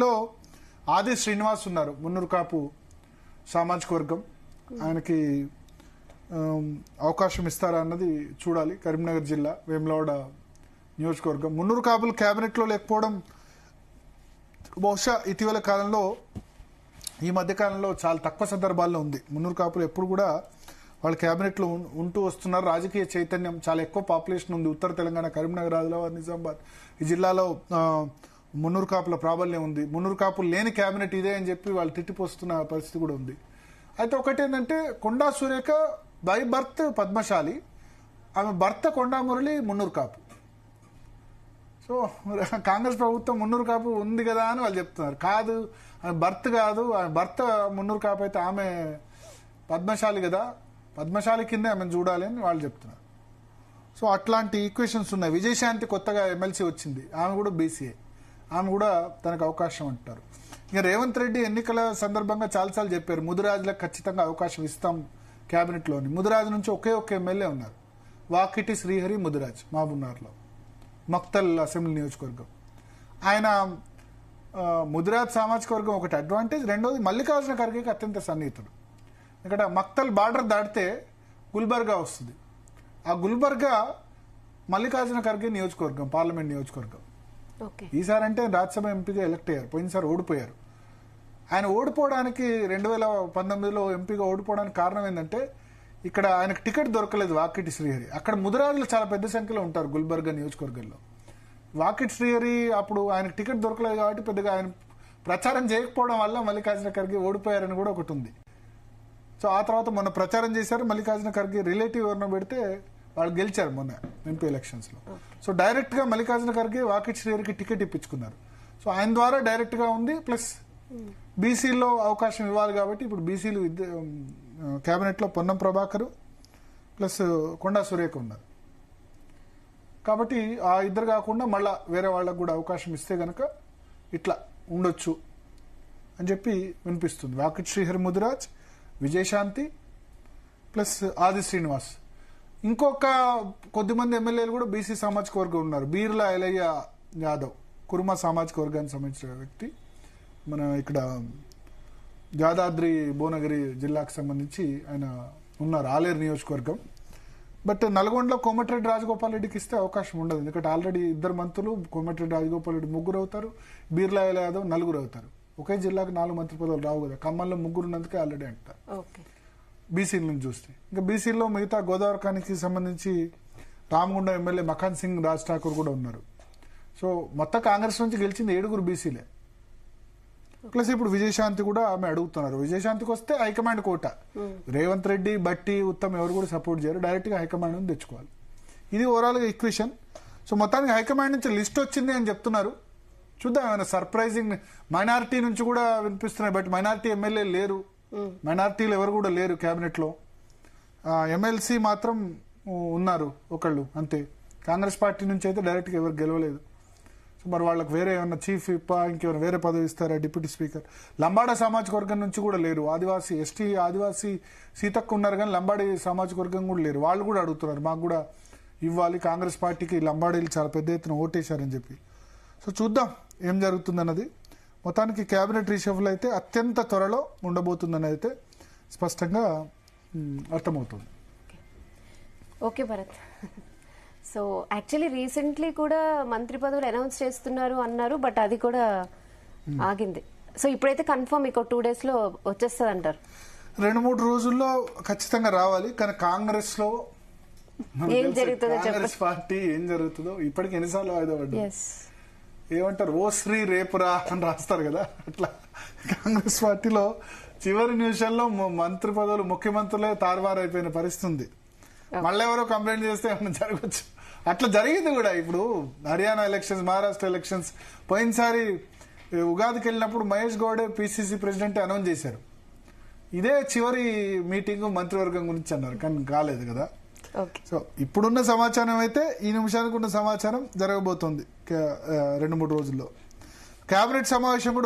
లో ఆది శ్రీనివాస్ ఉన్నారు, మున్నూరు కాపు సామాజిక వర్గం. ఆయనకి అవకాశం ఇస్తారా అన్నది చూడాలి. కరీంనగర్ జిల్లా వేములవాడ నియోజకవర్గం. మున్నూరు కాపులు క్యాబినెట్లో లేకపోవడం బహుశా ఇటీవల కాలంలో, ఈ మధ్య కాలంలో చాలా తక్కువ సందర్భాల్లో ఉంది. మున్నూరు కాపులు ఎప్పుడు కూడా వాళ్ళ క్యాబినెట్లో ఉంటూ వస్తున్నారు. రాజకీయ చైతన్యం చాలా ఎక్కువ పాపులేషన్ ఉంది. ఉత్తర తెలంగాణ, కరీంనగర్, ఆదిలాబాద్, నిజామాబాద్ ఈ జిల్లాలో మున్నూరు కాపుల ప్రాబల్యం ఉంది. మున్నూరు కాపులు లేని క్యాబినెట్ ఇదే అని చెప్పి వాళ్ళు తిట్టిపోస్తున్న పరిస్థితి కూడా ఉంది. అయితే ఒకటి ఏంటంటే, కొండా సురేఖ బై బర్త్ పద్మశాలి, ఆమె భర్త కొండా మురళి మున్నూరు కాపు. సో కాంగ్రెస్ ప్రభుత్వం మున్నూరు కాపు ఉంది కదా అని వాళ్ళు చెప్తున్నారు. కాదు, ఆమె భర్త కాదు, ఆమె భర్త మున్నూరు కాపు అయితే ఆమె పద్మశాలి కదా, పద్మశాలి కింద ఆమెను చూడాలి అని వాళ్ళు చెప్తున్నారు. సో అట్లాంటి ఈక్వేషన్స్ ఉన్నాయి. విజయశాంతి కొత్తగా ఎమ్మెల్సీ వచ్చింది, ఆమె కూడా బీసీఏ, ఆమె కూడా తనకు అవకాశం అంటారు. ఇక రేవంత్ రెడ్డి ఎన్నికల సందర్భంగా చాలాసార్లు చెప్పారు, ముదిరాజులకు ఖచ్చితంగా అవకాశం ఇస్తాం క్యాబినెట్లోని. ముదిరాజు నుంచి ఒకే ఎమ్మెల్యే ఉన్నారు, వాకిటి శ్రీహరి ముదిరాజ్, మహబూబ్నగర్లో మక్తల్ అసెంబ్లీ నియోజకవర్గం. ఆయన ముదిరాజ్ సామాజిక వర్గం ఒకటి అడ్వాంటేజ్. రెండోది మల్లికార్జున ఖర్గేకి అత్యంత సన్నిహితుడు. ఇక్కడ మక్తల్ బార్డర్ దాటితే గుల్బర్గా వస్తుంది. ఆ గుల్బర్గా మల్లికార్జున ఖర్గే నియోజకవర్గం, పార్లమెంట్ నియోజకవర్గం. ఈసారి అంటే రాజ్యసభ ఎంపీగా ఎలక్ట్ అయ్యారు, పోయినసారి ఓడిపోయారు. ఆయన ఓడిపోవడానికి 2019లో ఎంపీగా ఓడిపోవడానికి కారణం ఏంటంటే, ఇక్కడ ఆయనకు టికెట్ దొరకలేదు వాకిటి శ్రీహరి. అక్కడ ముదిరాజులు చాలా పెద్ద సంఖ్యలో ఉంటారు గుల్బర్గా నియోజకవర్గంలో. వాకిటి శ్రీహరి అప్పుడు ఆయనకు టికెట్ దొరకలేదు కాబట్టి పెద్దగా ఆయన ప్రచారం చేయకపోవడం వల్ల మల్లికార్జున ఖర్గే ఓడిపోయారని కూడా ఒకటి ఉంది. సో ఆ తర్వాత మొన్న ప్రచారం చేశారు, మల్లికార్జున ఖర్గే రిలేటివ్ ఎవరినో పెడితే వాళ్ళు గెలిచారు మొన్న ఎంపీ ఎలక్షన్స్లో. సో డైరెక్ట్గా మల్లికార్జున ఖర్గే వాకిటి శ్రీహరికి టికెట్ ఇప్పించుకున్నారు. సో ఆయన ద్వారా డైరెక్ట్గా ఉంది. ప్లస్ బీసీలో అవకాశం ఇవ్వాలి కాబట్టి ఇప్పుడు బీసీలు క్యాబినెట్లో పొన్నం ప్రభాకర్ ప్లస్ కొండా సురేఖ ఉన్నారు. కాబట్టి ఆ ఇద్దరు కాకుండా మళ్ళా వేరే వాళ్ళకు కూడా అవకాశం ఇస్తే గనక ఇట్లా ఉండొచ్చు అని చెప్పి వినిపిస్తుంది. వాకిటి శ్రీహరి ముదిరాజ్, విజయశాంతి ప్లస్ ఆది శ్రీనివాస్. ఇంకొక కొద్దిమంది ఎమ్మెల్యేలు కూడా బీసీ సామాజిక వర్గం ఉన్నారు. బీర్లా ఎలయ్య యాదవ్, కుర్మ సామాజిక వర్గానికి సంబంధించిన వ్యక్తి, మన ఇక్కడ యాదాద్రి భువనగిరి జిల్లాకు సంబంధించి ఆయన ఉన్నారు, ఆలేరు నియోజకవర్గం. బట్ నల్గొండలో కోమటిరెడ్డి రాజగోపాల్ రెడ్డికి ఇస్తే అవకాశం ఉండదు. ఎందుకంటే ఆల్రెడీ ఇద్దరు మంత్రులు, కోమటిరెడ్డి రాజగోపాల్ రెడ్డి 3 అవుతారు, బీర్లా ఎలయ్య యాదవ్ 4 అవుతారు. ఒకే జిల్లాకు 4 మంత్రి పదవులు రావు కదా. ఖమ్మంలో 3 ఉన్నందుకే ఆల్రెడీ అంటారు బీసీల నుంచి చూస్తే. ఇంకా బీసీలో మిగతా గోదావరికానికి సంబంధించి రామగుండం ఎమ్మెల్యే మఖాన్ సింగ్ రాజ్ ఠాకూర్ కూడా ఉన్నారు. సో మొత్తం కాంగ్రెస్ నుంచి గెలిచింది 7 బీసీలే. ప్లస్ ఇప్పుడు విజయశాంతి కూడా ఆమె అడుగుతున్నారు. విజయశాంతికి వస్తే హైకమాండ్ కోట. రేవంత్ రెడ్డి, బట్టి, ఉత్తమ్ ఎవరు కూడా సపోర్ట్ చేయరు, డైరెక్ట్ గా హైకమాండ్ నుంచి తెచ్చుకోవాలి. ఇది ఓవరాల్ గా ఈక్వేషన్. సో మొత్తానికి హైకమాండ్ నుంచి లిస్ట్ వచ్చింది అని చెప్తున్నారు. చూద్దాం, ఏమైనా సర్ప్రైజింగ్. మైనారిటీ నుంచి కూడా వినిపిస్తున్నాయి, బట్ మైనారిటీ ఎమ్మెల్యే లేరు, మైనారిటీలు ఎవరు కూడా లేరు క్యాబినెట్ లో. ఎమ్మెల్సీ మాత్రం ఉన్నారు ఒకళ్ళు అంతే. కాంగ్రెస్ పార్టీ నుంచి అయితే డైరెక్ట్ గా ఎవరు గెలవలేదు. సో మరి వాళ్ళకి వేరే ఏమన్నా చీఫ్ విప్ ఇంకెవరైనా వేరే పదవి ఇస్తారా, డిప్యూటీ స్పీకర్. లంబాడా సామాజిక వర్గం నుంచి కూడా లేరు. ఆదివాసీ, ఎస్టీ, ఆదివాసీ సీతక్క ఉన్నారు కానీ లంబాడీ సామాజిక వర్గం కూడా లేరు. వాళ్ళు కూడా అడుగుతున్నారు, మాకు కూడా ఇవ్వాలి, కాంగ్రెస్ పార్టీకి లంబాడీలు చాలా పెద్ద ఎత్తున ఓటేశారని చెప్పి. సో చూద్దాం ఏం జరుగుతుందన్నది. మొత్తానికి క్యాబినెట్ రీషఫల్ అయితే అత్యంత త్వరలో ఉండబోతుందని అయితే స్పష్టంగా అర్థమవుతుంది. Okay Bharat. So actually recently కూడా మంత్రి పదవులు అనౌన్స్ చేస్తున్నారు అన్నారు, బట్ అది కూడా ఆగింది. సో ఇప్పుడైతే కన్ఫర్మ్ ఇంకో 2 days లో వచ్చేస్తుంది అంటారు. 2-3 రోజుల్లో ఖచ్చితంగా రావాలి. కానీ కాంగ్రెస్ లో ఏం జరుగుతుందో, కాంగ్రెస్ పార్టీ ఏం జరుగుతుందో ఇప్పటికి ఎన్నిసార్లు వాయిదా పడ్డా. ఏమంటారు, ఓ శ్రీ రేపురా అని రాస్తారు కదా, అట్లా కాంగ్రెస్ పార్టీలో చివరి నిమిషంలో మంత్రి పదవులు, ముఖ్యమంత్రులే తారుమారైపోయిన పరిస్థితి ఉంది. మళ్ళీ ఎవరో కంప్లైంట్ చేస్తే ఏమైనా జరగచ్చు. అట్లా జరిగింది కూడా. ఇప్పుడు హర్యానా ఎలక్షన్స్, మహారాష్ట్ర ఎలక్షన్స్, పోయినసారి ఉగాదికి వెళ్ళినప్పుడు మహేష్ గౌడే పిసిసి ప్రెసిడెంట్ అనౌన్స్ చేశారు. ఇదే చివరి మీటింగ్ మంత్రివర్గం గురించి అన్నారు, కానీ కాలేదు కదా. సో ఇప్పుడున్న సమాచారం అయితే, ఈ నిమిషానికి ఉన్న సమాచారం జరగబోతోంది 2-3 రోజుల్లో. కేబినెట్ సమావేశం కూడా